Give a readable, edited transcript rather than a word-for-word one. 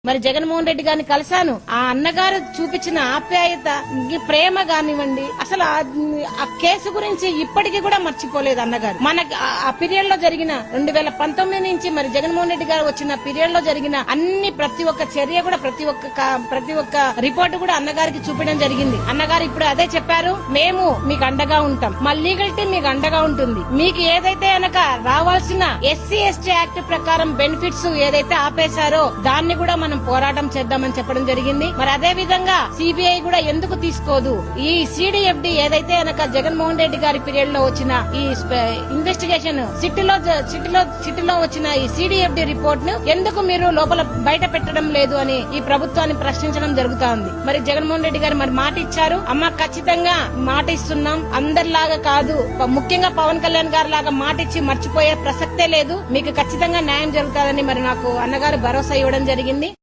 మరి జగన్మోహన్ రెడ్డి గారిని కలిశాను. ఆ అన్నగారు చూపించిన ఆప్యాయత, ప్రేమ కానివ్వండి, అసలు ఆ కేసు గురించి ఇప్పటికీ కూడా మర్చిపోలేదు అన్నగారు. మన ఆ పీరియడ్ లో జరిగిన 2019 నుంచి మరి జగన్మోహన్ రెడ్డి గారు వచ్చిన పీరియడ్ లో జరిగిన ప్రతి ఒక్క చర్య కూడా ప్రతి ఒక్క రిపోర్ట్ కూడా అన్నగారికి చూపించడం జరిగింది. అన్నగారు ఇప్పుడు అదే చెప్పారు, మేము మీకు అండగా ఉంటాం, మా లీగల్ టీం మీకు అండగా ఉంటుంది. మీకు ఏదైతే కనుక రావాల్సిన ఎస్సీ ఎస్టీ యాక్ట్ ప్రకారం బెనిఫిట్స్ ఏదైతే ఆపేశారో దాన్ని కూడా మనం పోరాటం చేద్దామని చెప్పడం జరిగింది. మరి అదే విధంగా సిబిఐ కూడా ఎందుకు తీసుకోదు? ఈ సిడిఎఫ్డి ఏదైతే కనుక జగన్మోహన్ రెడ్డి గారి పీరియడ్ లో వచ్చిన ఈ ఇన్వెస్టిగేషన్ సిటీలో వచ్చిన ఈ సిడిఎఫ్డి రిపోర్ట్ ను ఎందుకు మీరు లోపల బయట పెట్టడం లేదు అని ఈ ప్రభుత్వాన్ని ప్రశ్నించడం జరుగుతా ఉంది. మరి జగన్మోహన్ రెడ్డి గారు మరి మాట ఇచ్చారు, అమ్మ ఖచ్చితంగా మాట ఇస్తున్నాం, అందరిలాగా కాదు, ముఖ్యంగా పవన్ కళ్యాణ్ గారి లాగా మాట ఇచ్చి మర్చిపోయే ప్రసక్తే లేదు, మీకు ఖచ్చితంగా న్యాయం జరుగుతుందని మరి నాకు అన్నగారు భరోసా ఇవ్వడం జరిగింది.